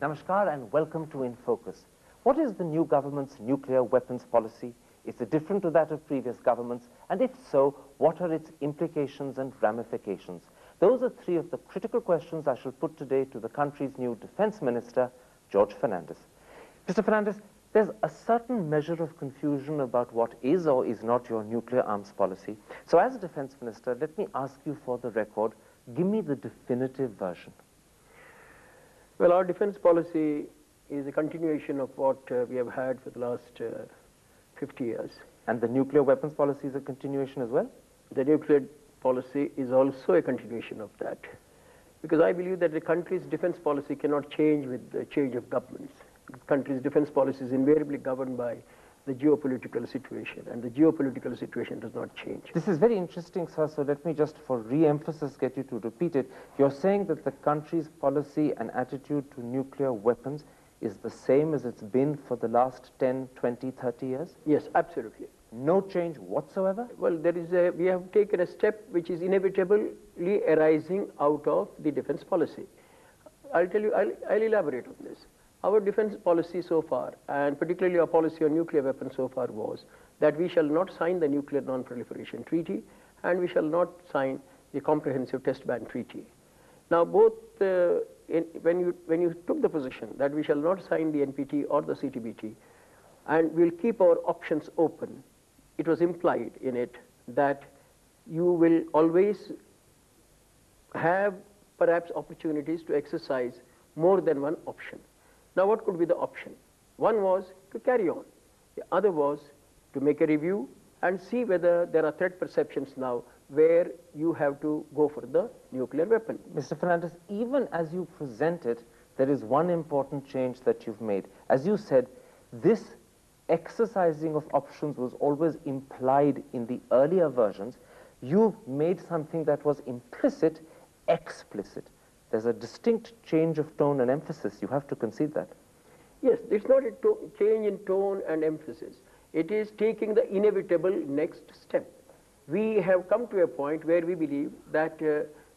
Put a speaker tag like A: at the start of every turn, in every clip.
A: Namaskar and welcome to In Focus. What is the new government's nuclear weapons policy? Is it different to that of previous governments? And if so, what are its implications and ramifications? Those are three of the critical questions I shall put today to the country's new Defense Minister, George Fernandes. Mr. Fernandes, there's a certain measure of confusion about what is or is not your nuclear arms policy. So as a Defense Minister, let me ask you for the record, give me the definitive version.
B: Well, our defense policy is a continuation of what we have had for the last 50 years.
A: And the nuclear weapons policy is a continuation as well?
B: The nuclear policy is also a continuation of that. Because I believe that the country's defense policy cannot change with the change of governments. The country's defense policy is invariably governed by the geopolitical situation, and the geopolitical situation does not change.
A: This is very interesting, sir, so let me just, for re-emphasis, get you to repeat it. You're saying that the country's policy and attitude to nuclear weapons is the same as it's been for the last 10, 20, 30 years?
B: Yes, absolutely.
A: No change whatsoever?
B: Well, we have taken a step which is inevitably arising out of the defense policy. I'll tell you, I'll elaborate on this. Our defense policy so far, and particularly our policy on nuclear weapons so far, was that we shall not sign the Nuclear Non-Proliferation Treaty and we shall not sign the Comprehensive Test Ban Treaty. Now, both when you took the position that we shall not sign the NPT or the CTBT and we'll keep our options open, it was implied in it that you will always have perhaps opportunities to exercise more than one option. Now, what could be the option? One was to carry on. The other was to make a review and see whether there are threat perceptions now where you have to go for the nuclear weapon.
A: Mr. Fernandes, even as you present it, there is one important change that you've made. As you said, this exercising of options was always implied in the earlier versions. You've made something that was implicit, explicit. There's a distinct change of tone and emphasis. You have to concede that.
B: Yes, it's not a change in tone and emphasis. It is taking the inevitable next step. We have come to a point where we believe that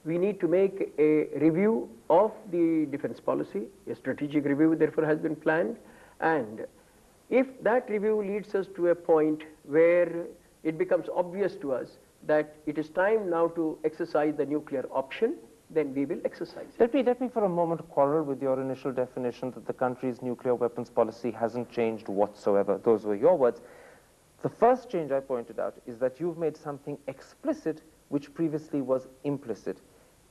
B: we need to make a review of the defense policy. A strategic review, therefore, has been planned. And if that review leads us to a point where it becomes obvious to us that it is time now to exercise the nuclear option, then we will exercise it.
A: Let me for a moment quarrel with your initial definition that the country's nuclear weapons policy hasn't changed whatsoever. Those were your words. The first change I pointed out is that you've made something explicit which previously was implicit.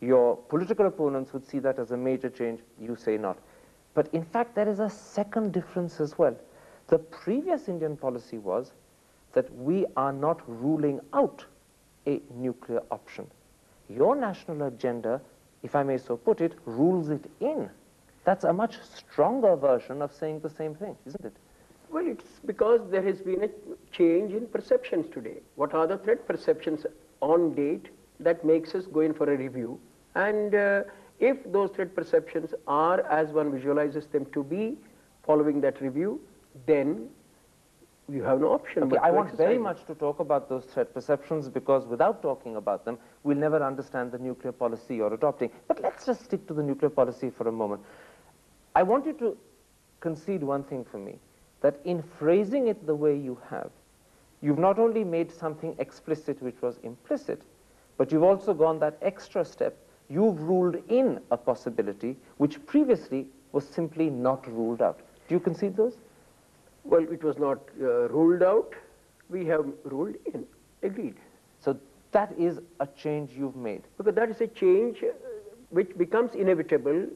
A: Your political opponents would see that as a major change. You say not. But in fact, there is a second difference as well. The previous Indian policy was that we are not ruling out a nuclear option. Your national agenda, if I may so put it, rules it in. That's a much stronger version of saying the same thing, isn't it?
B: Well, it's because there has been a change in perceptions today. What are the threat perceptions on date that makes us go in for a review? And if those threat perceptions are as one visualizes them to be following that review, then you have no option.
A: Okay, I want very much to talk about those threat perceptions because without talking about them, we'll never understand the nuclear policy you're adopting. But let's just stick to the nuclear policy for a moment. I want you to concede one thing for me, that in phrasing it the way you have, you've not only made something explicit which was implicit, but you've also gone that extra step. You've ruled in a possibility which previously was simply not ruled out. Do you concede those?
B: Well, it was not ruled out. We have ruled in. Agreed.
A: So that is a change you've made.
B: Because that is a change which becomes inevitable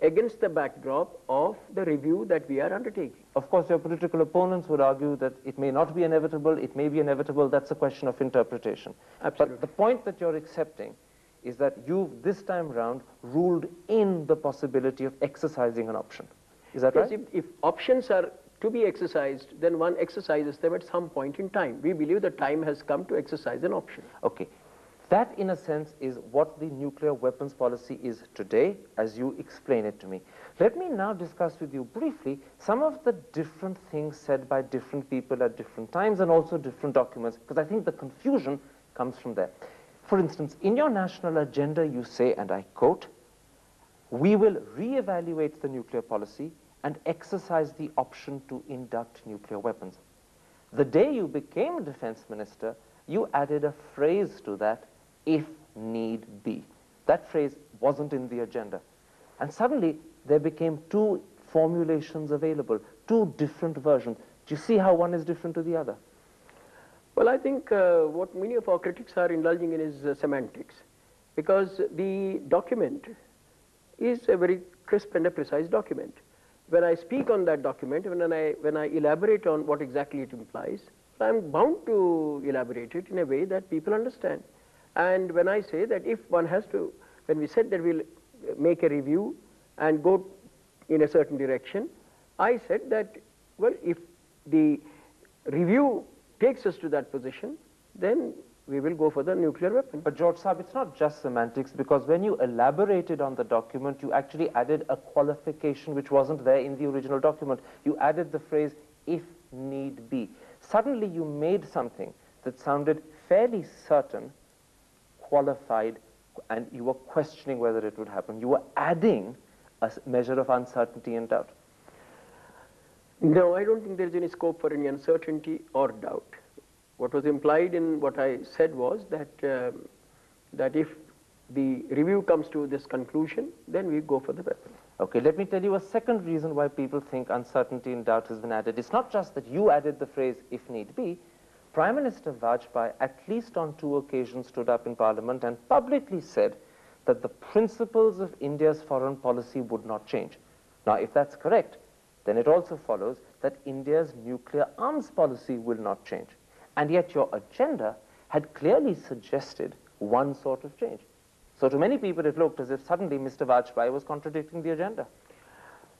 B: against the backdrop of the review that we are undertaking.
A: Of course, your political opponents would argue that it may not be inevitable, it may be inevitable. That's a question of interpretation.
B: Absolutely.
A: But the point that you're accepting is that you've, this time round, ruled in the possibility of exercising an option. Is that right?
B: Yes, if options are to be exercised, then one exercises them at some point in time. We believe the time has come to exercise an option.
A: Okay. That, in a sense, is what the nuclear weapons policy is today, as you explain it to me. Let me now discuss with you briefly some of the different things said by different people at different times and also different documents, because I think the confusion comes from there. For instance, in your national agenda, you say, and I quote, we will reevaluate the nuclear policy and exercise the option to induct nuclear weapons. The day you became defense minister, you added a phrase to that, if need be. That phrase wasn't in the agenda. And suddenly, there became two formulations available, two different versions. Do you see how one is different to the other?
B: Well, I think what many of our critics are indulging in is semantics, because the document is a very crisp and a precise document. When I speak on that document, when I elaborate on what exactly it implies, I'm bound to elaborate it in a way that people understand. And when I say that if one has to, when we said that we'll make a review and go in a certain direction, I said that, well, if the review takes us to that position, then we will go for the nuclear weapon.
A: But George Saab, it's not just semantics, because when you elaborated on the document, you actually added a qualification which wasn't there in the original document. You added the phrase, if need be. Suddenly you made something that sounded fairly certain, qualified, and you were questioning whether it would happen. You were adding a measure of uncertainty and doubt.
B: No, I don't think there is any scope for any uncertainty or doubt. What was implied in what I said was that, that if the review comes to this conclusion, then we go for the weapon.
A: Okay, let me tell you a second reason why people think uncertainty and doubt has been added. It's not just that you added the phrase, if need be. Prime Minister Vajpayee, at least on 2 occasions, stood up in Parliament and publicly said that the principles of India's foreign policy would not change. Now, if that's correct, then it also follows that India's nuclear arms policy will not change. And yet your agenda had clearly suggested one sort of change. So to many people, it looked as if suddenly Mr. Vajpayee was contradicting the agenda.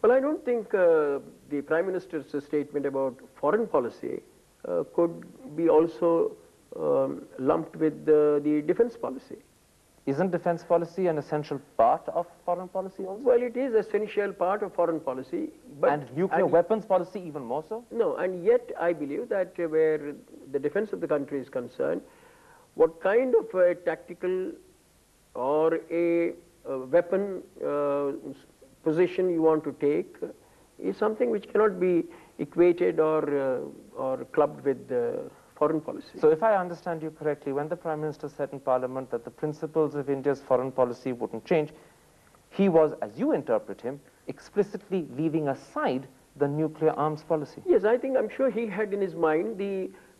B: Well, I don't think the Prime Minister's statement about foreign policy could be also lumped with the defense policy.
A: Isn't defense policy an essential part of foreign policy also?
B: Well, it is an essential part of foreign policy. But
A: and nuclear weapons policy even more so?
B: No, and yet I believe that where the defense of the country is concerned, what kind of a tactical or a weapon position you want to take is something which cannot be equated or clubbed with foreign policy.
A: So if I understand you correctly, when the Prime Minister said in Parliament that the principles of India's foreign policy wouldn't change, he was, as you interpret him, explicitly leaving aside the nuclear arms policy.
B: Yes, I'm sure he had in his mind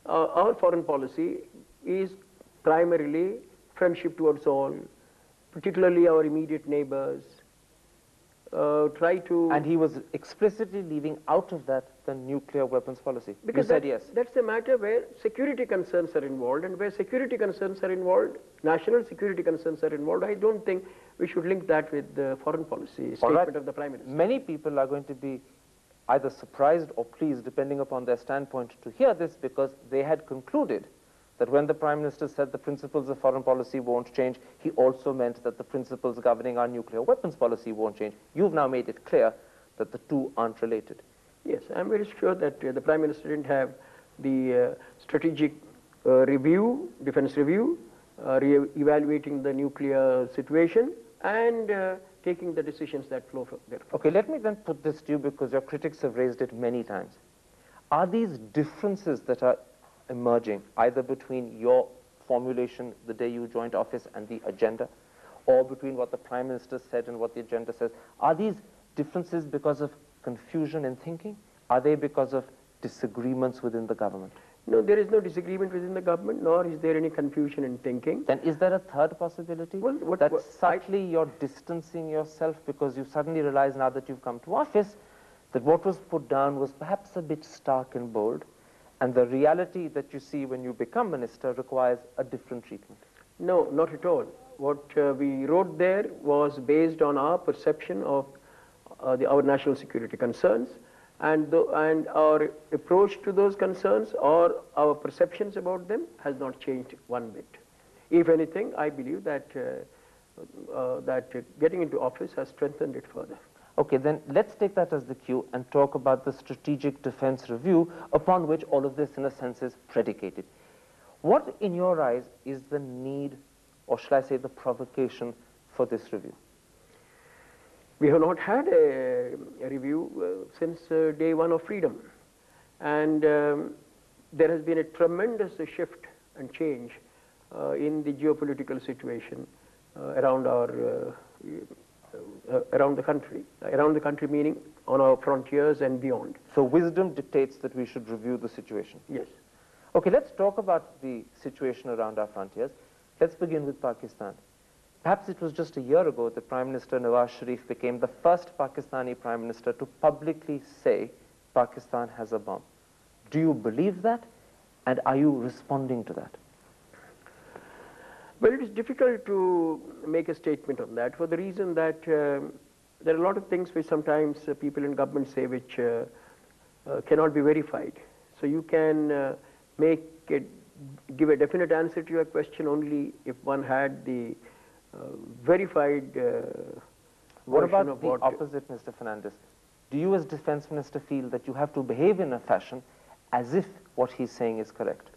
B: our foreign policy is primarily friendship towards all, particularly our immediate neighbors.
A: And he was explicitly leaving out of that the nuclear weapons policy.
B: Because
A: you said yes.
B: That's a matter where security concerns are involved, and where security concerns are involved, national security concerns are involved. I don't think we should link that with the foreign policy statement of the Prime Minister.
A: Many people are going to be either surprised or pleased, depending upon their standpoint, to hear this, because they had concluded that when the Prime Minister said the principles of foreign policy won't change, he also meant that the principles governing our nuclear weapons policy won't change. You've now made it clear that the two aren't related.
B: Yes, I'm very sure that the Prime Minister didn't have the strategic review, defense review, evaluating the nuclear situation, and taking the decisions that flow from there.
A: Okay, let me then put this to you, because your critics have raised it many times. Are these differences that are emerging, either between your formulation the day you joined office and the agenda, or between what the Prime Minister said and what the agenda says, are these differences because of confusion in thinking? Are they because of disagreements within the government?
B: No, there is no disagreement within the government, nor is there any confusion in thinking.
A: Then is there a third possibility?
B: Well,
A: that subtly you're distancing yourself because you suddenly realize, now that you've come to office, that what was put down was perhaps a bit stark and bold, and the reality that you see when you become minister requires a different treatment?
B: No, not at all. What we wrote there was based on our perception of our national security concerns, and our approach to those concerns or our perceptions about them has not changed one bit. If anything, I believe that getting into office has strengthened it further.
A: Okay, then let's take that as the cue and talk about the strategic defense review upon which all of this, in a sense, is predicated. What, in your eyes, is the need, or shall I say the provocation, for this review?
B: We have not had a review since day one of freedom. And there has been a tremendous shift and change in the geopolitical situation around the country meaning on our frontiers and beyond.
A: So wisdom dictates that we should review the situation.
B: Yes.
A: Okay, let's talk about the situation around our frontiers. Let's begin with Pakistan. Perhaps it was just a year ago that Prime Minister Nawaz Sharif became the first Pakistani Prime Minister to publicly say Pakistan has a bomb. Do you believe that? And are you responding to that?
B: Well, it is difficult to make a statement on that for the reason that there are a lot of things which sometimes people in government say which cannot be verified. So you can give a definite answer to your question only if one had the verified
A: What
B: version
A: about
B: of
A: the opposite, Mr. Fernandes? Do you as Defense Minister feel that you have to behave in a fashion as if what he's saying is correct?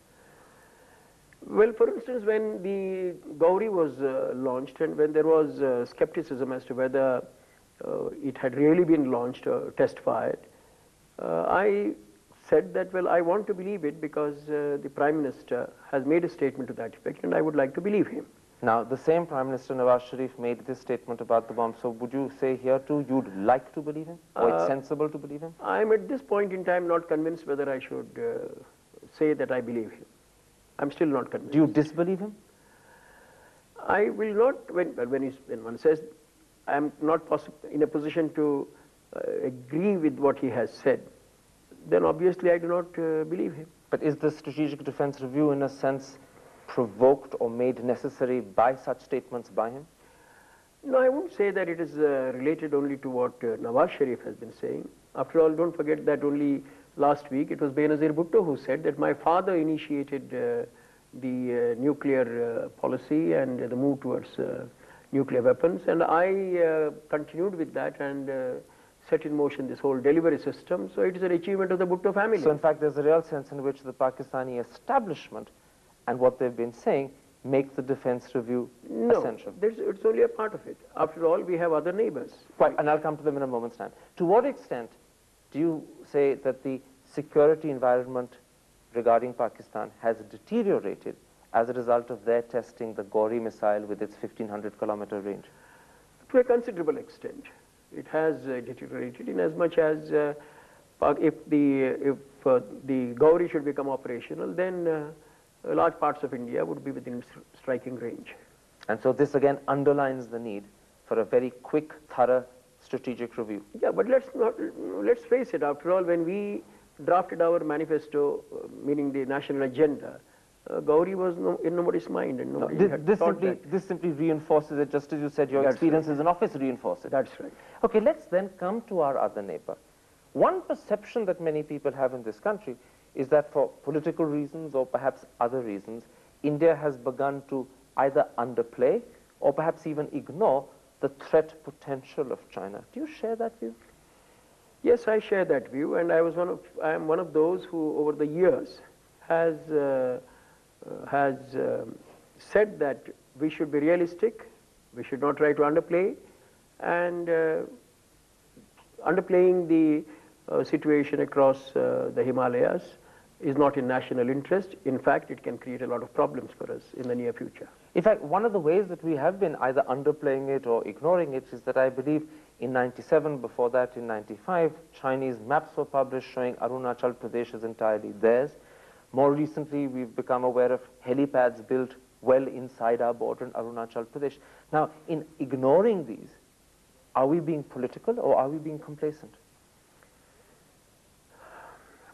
B: Well, for instance, when the Gauri was launched and when there was skepticism as to whether it had really been launched or test fired, I said that, well, I want to believe it because the Prime Minister has made a statement to that effect and I would like to believe him.
A: Now, the same Prime Minister Nawaz Sharif made this statement about the bomb, so would you say here too you'd like to believe him, or it's sensible to believe him?
B: I'm at this point in time not convinced whether I should say that I believe him. I'm still not convinced.
A: Do you disbelieve him?
B: I will not, when one says I'm not in a position to agree with what he has said, then obviously I do not believe him.
A: But is the Strategic Defense Review in a sense provoked or made necessary by such statements by him?
B: No, I won't say that it is related only to what Nawaz Sharif has been saying. After all, don't forget that only last week it was Benazir Bhutto who said that my father initiated the nuclear policy and the move towards nuclear weapons, and I continued with that and set in motion this whole delivery system. So it is an achievement of the Bhutto family.
A: So in fact, there's a real sense in which the Pakistani establishment and what they've been saying make the defense review essential.
B: No, it's only a part of it. After all, we have other neighbors.
A: Quite, and I'll come to them in a moment's time. To what extent do you say that the security environment regarding Pakistan has deteriorated as a result of their testing the Gauri missile with its 1,500-kilometer range?
B: To a considerable extent. It has deteriorated in as much as if the Gauri should become operational, then large parts of India would be within striking range.
A: And so this again underlines the need for a very quick, thorough strategic review.
B: Yeah, but let's face it, after all, when we drafted our manifesto, meaning the national agenda, Gauri was in nobody's mind and nobody had thought that.
A: This simply reinforces it, just as you said, your experiences in office reinforce it.
B: That's right.
A: Okay, let's then come to our other neighbor. One perception that many people have in this country is that for political reasons or perhaps other reasons, India has begun to either underplay or perhaps even ignore the threat potential of China. Do you share that view?
B: Yes, I share that view, and I am one of those who over the years has said that we should be realistic, we should not try to underplay, and underplaying the situation across the Himalayas is not in national interest. In fact, it can create a lot of problems for us in the near future.
A: In fact, one of the ways that we have been either underplaying it or ignoring it is that I believe in 97, before that in 95, Chinese maps were published showing Arunachal Pradesh is entirely theirs. More recently, we've become aware of helipads built well inside our border in Arunachal Pradesh. Now, in ignoring these, are we being political or are we being complacent?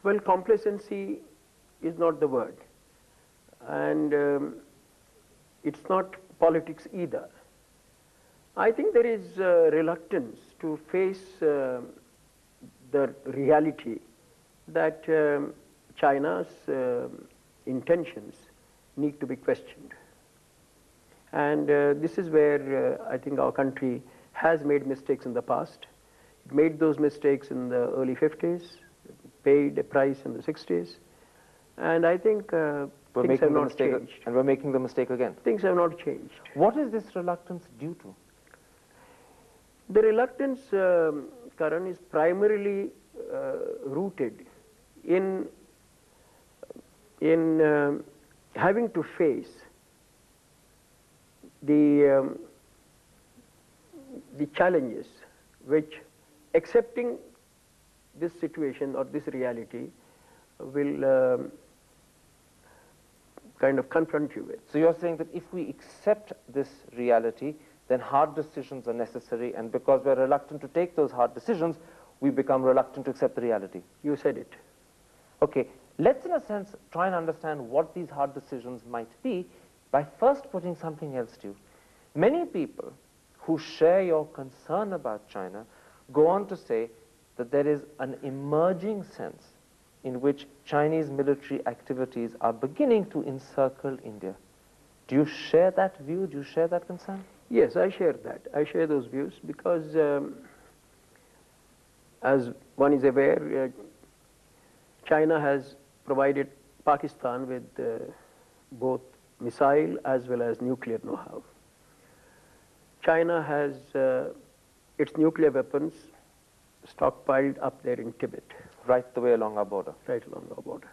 B: Well, complacency is not the word, and it's not politics either. I think there is reluctance to face the reality that China's intentions need to be questioned. And this is where I think our country has made mistakes in the past. It made those mistakes in the early 50s, paid a price in the 60s, and I think things have not changed.
A: And we're making the mistake again.
B: Things have not changed.
A: What is this reluctance due to?
B: The reluctance, Karan, is primarily rooted in having to face the challenges which accepting this situation or this reality will kind of confront you with.
A: So you're saying that if we accept this reality, then hard decisions are necessary, and because we're reluctant to take those hard decisions, we become reluctant to accept the reality.
B: You said it.
A: Okay, let's in a sense try and understand what these hard decisions might be by first putting something else to you. Many people who share your concern about China go on to say that there is an emerging sense in which Chinese military activities are beginning to encircle India. Do you share that view? Do you share that concern?
B: Yes, I share that. I share those views because, as one is aware, China has provided Pakistan with both missile as well as nuclear know-how. China has its nuclear weapons stockpiled up there in Tibet.
A: Right the way along our border.
B: Right along our border.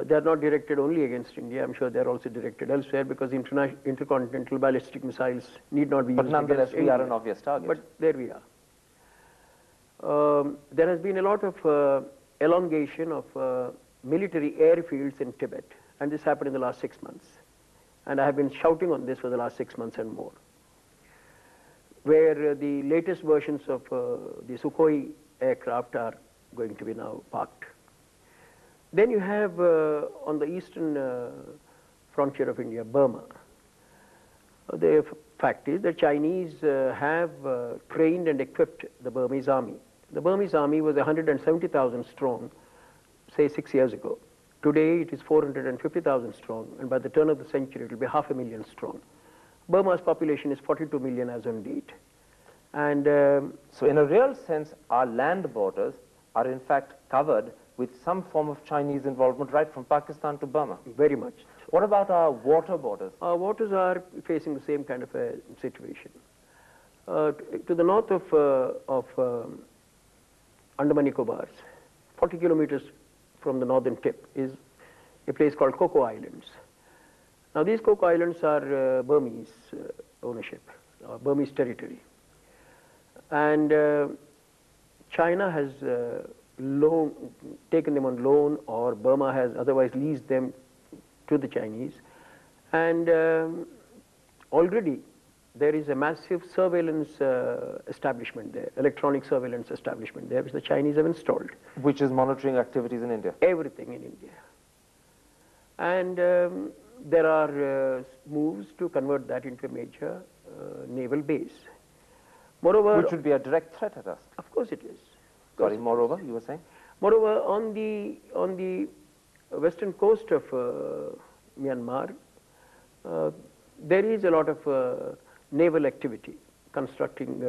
B: They are not directed only against India. I'm sure they are also directed elsewhere because intercontinental ballistic missiles need not be used against India. But nonetheless,
A: we are an obvious target.
B: But there we are. There has been a lot of elongation of military airfields in Tibet, and this happened in the last 6 months. And I have been shouting on this for the last 6 months and more, where the latest versions of the Sukhoi aircraft are going to be now parked. Then you have on the eastern frontier of India, Burma. The fact is the Chinese have trained and equipped the Burmese army. The Burmese army was 170,000 strong, say 6 years ago. Today it is 450,000 strong, and by the turn of the century it will be 500,000 strong. Burma's population is 42 million as on date. And
A: so in a real sense, our land borders are in fact covered with some form of Chinese involvement right from Pakistan to Burma.
B: Very much.
A: What about our water borders?
B: Our waters are facing the same kind of a situation. To the north of Andaman Nicobars, 40 kilometers from the northern tip, is a place called Coco Islands. Now these Coco Islands are Burmese ownership, Burmese territory. And China has taken them on loan, or Burma has otherwise leased them to the Chinese. And already there is a massive surveillance establishment there, electronic surveillance establishment there, which the Chinese have installed.
A: Which is monitoring activities in India?
B: Everything in India. And there are moves to convert that into a major naval base. Moreover,
A: which would be a direct threat at us.
B: Of course it is.
A: Sorry, moreover, you were saying?
B: Moreover, on the western coast of Myanmar, there is a lot of naval activity, constructing,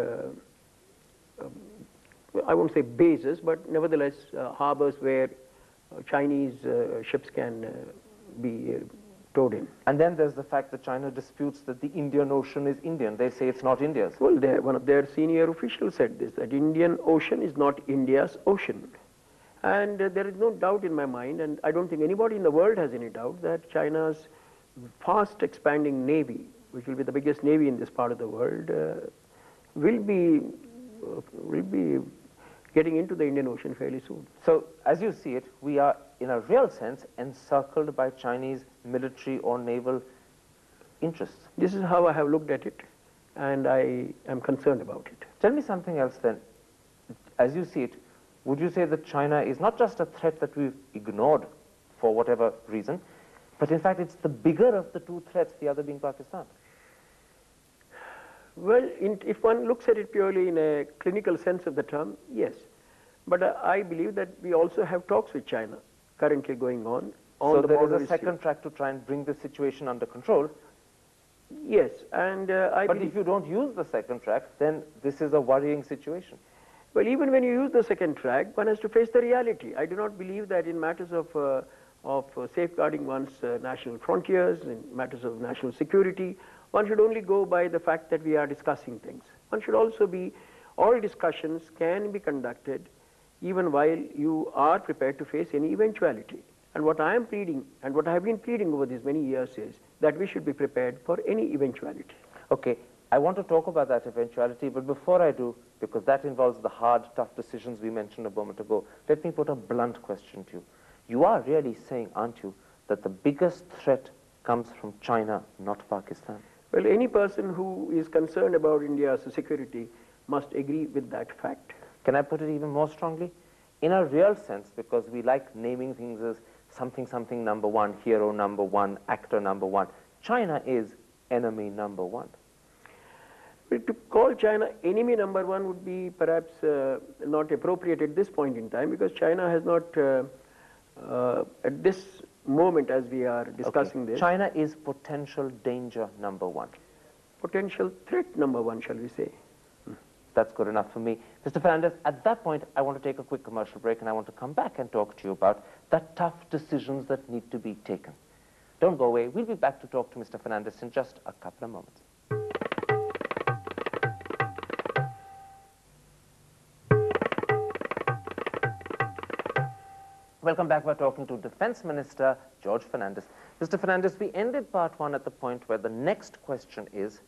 B: I won't say bases, but nevertheless harbors where Chinese ships can be towed in.
A: And then there's the fact that China disputes that the Indian Ocean is Indian. They say it's not India's.
B: Well, one of their senior officials said this, that Indian Ocean is not India's ocean. And there is no doubt in my mind, and I don't think anybody in the world has any doubt, that China's fast expanding navy, which will be the biggest navy in this part of the world, will be getting into the Indian Ocean fairly soon.
A: So, as you see it, we are, in a real sense, encircled by Chinese military or naval interests.
B: This is how I have looked at it, and I am concerned about it.
A: Tell me something else then. As you see it, would you say that China is not just a threat that we've ignored for whatever reason, but in fact it's the bigger of the two threats, the other being Pakistan?
B: Well, if one looks at it purely in a clinical sense of the term, yes. But I believe that we also have talks with China currently going on
A: so
B: the
A: there
B: border
A: is a second track to try and bring the situation under control.
B: Yes, and
A: But if you don't use the second track, then this is a worrying situation.
B: Well, even when you use the second track, one has to face the reality. I do not believe that in matters of safeguarding one's national frontiers, in matters of national security, one should only go by the fact that we are discussing things. one should also be, all discussions can be conducted even while you are prepared to face any eventuality. And what I am pleading, and what I have been pleading over these many years is that we should be prepared for any eventuality.
A: Okay, I want to talk about that eventuality, but before I do, because that involves the hard, tough decisions we mentioned a moment ago, let me put a blunt question to you. You are really saying, aren't you, that the biggest threat comes from China, not Pakistan?
B: Well, any person who is concerned about India's security must agree with that fact.
A: Can I put it even more strongly? In a real sense, because we like naming things as something, something number one, hero number one, actor number one, China is enemy number one.
B: Well, to call China enemy number one would be perhaps not appropriate at this point in time, because China has not, at this moment as we are discussing this.
A: China is potential danger number one.
B: Potential threat number one, shall we say.
A: That's good enough for me. Mr. Fernandes, at that point, I want to take a quick commercial break, and I want to come back and talk to you about the tough decisions that need to be taken. Don't go away. We'll be back to talk to Mr. Fernandes in just a couple of moments. Welcome back. We're talking to Defense Minister George Fernandes. Mr. Fernandes, we ended part one at the point where the next question is,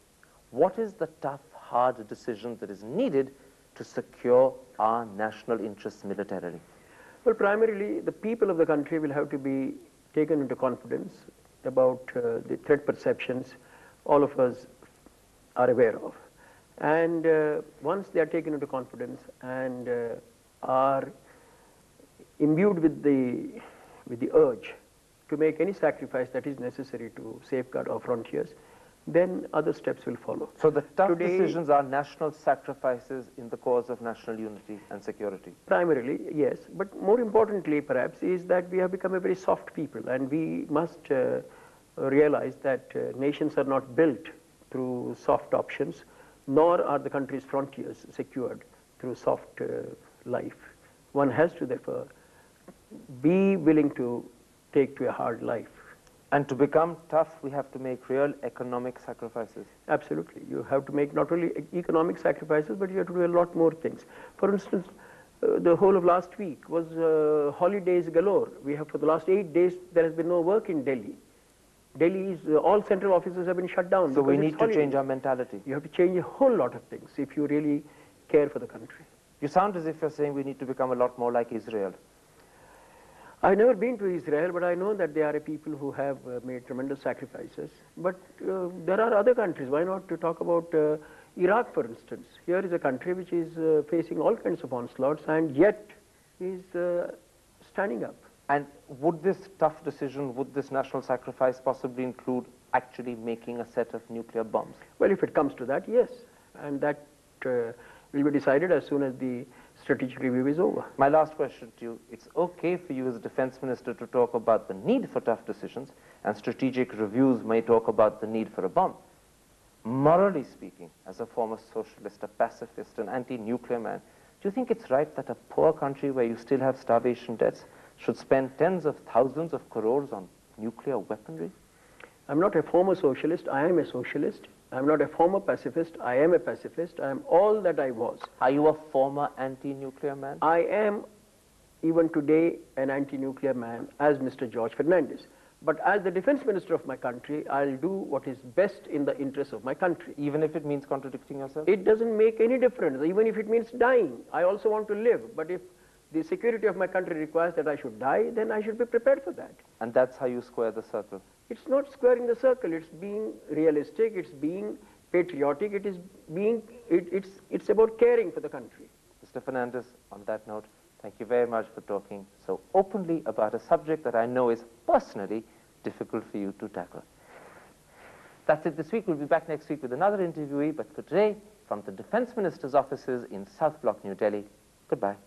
A: what is the tough, hard decision that is needed to secure our national interests militarily?
B: Well, primarily, the people of the country will have to be taken into confidence about the threat perceptions all of us are aware of. And once they are taken into confidence and are imbued with the urge to make any sacrifice that is necessary to safeguard our frontiers, then other steps will follow.
A: So the tough decisions are national sacrifices in the cause of national unity and security?
B: Primarily, yes. But more importantly, perhaps, is that we have become a very soft people, and we must realize that nations are not built through soft options, nor are the country's frontiers secured through soft life. One has to, therefore, be willing to take to a hard life.
A: And to become tough, we have to make real economic sacrifices.
B: Absolutely. You have to make not only economic sacrifices, but you have to do a lot more things. For instance, the whole of last week was holidays galore. We have, for the last 8 days, there has been no work in Delhi. Delhi's, all central offices have been shut down.
A: So we need to change our mentality.
B: You have to change a whole lot of things if you really care for the country.
A: You sound as if you're saying we need to become a lot more like Israel.
B: I've never been to Israel, but I know that they are a people who have made tremendous sacrifices. But there are other countries. Why not to talk about Iraq, for instance? Here is a country which is facing all kinds of onslaughts and yet is standing up.
A: And would this tough decision, would this national sacrifice possibly include actually making a set of nuclear bombs?
B: Well, if it comes to that, yes. And that will be decided as soon as the strategic review is over.
A: My last question to you, it's okay for you as a defense minister to talk about the need for tough decisions, and strategic reviews may talk about the need for a bomb. Morally speaking, as a former socialist, a pacifist, an anti-nuclear man, do you think it's right that a poor country where you still have starvation deaths should spend tens of thousands of crores on nuclear weaponry?
B: I'm not a former socialist, I am a socialist. I'm not a former pacifist, I am a pacifist. I am all that I was.
A: Are you a former anti-nuclear man?
B: I am, even today, an anti-nuclear man, as Mr. George Fernandes. But as the defense minister of my country, I'll do what is best in the interests of my country.
A: Even if it means contradicting yourself?
B: It doesn't make any difference, even if it means dying. I also want to live, but if the security of my country requires that I should die, then I should be prepared for that.
A: And that's how you square the circle?
B: It's not squaring the circle, it's being realistic, it's being patriotic, it is being, it's about caring for the country.
A: Mr. Fernandes, on that note, thank you very much for talking so openly about a subject that I know is personally difficult for you to tackle. That's it this week. We'll be back next week with another interviewee, but for today, from the Defense Minister's offices in South Block, New Delhi, goodbye.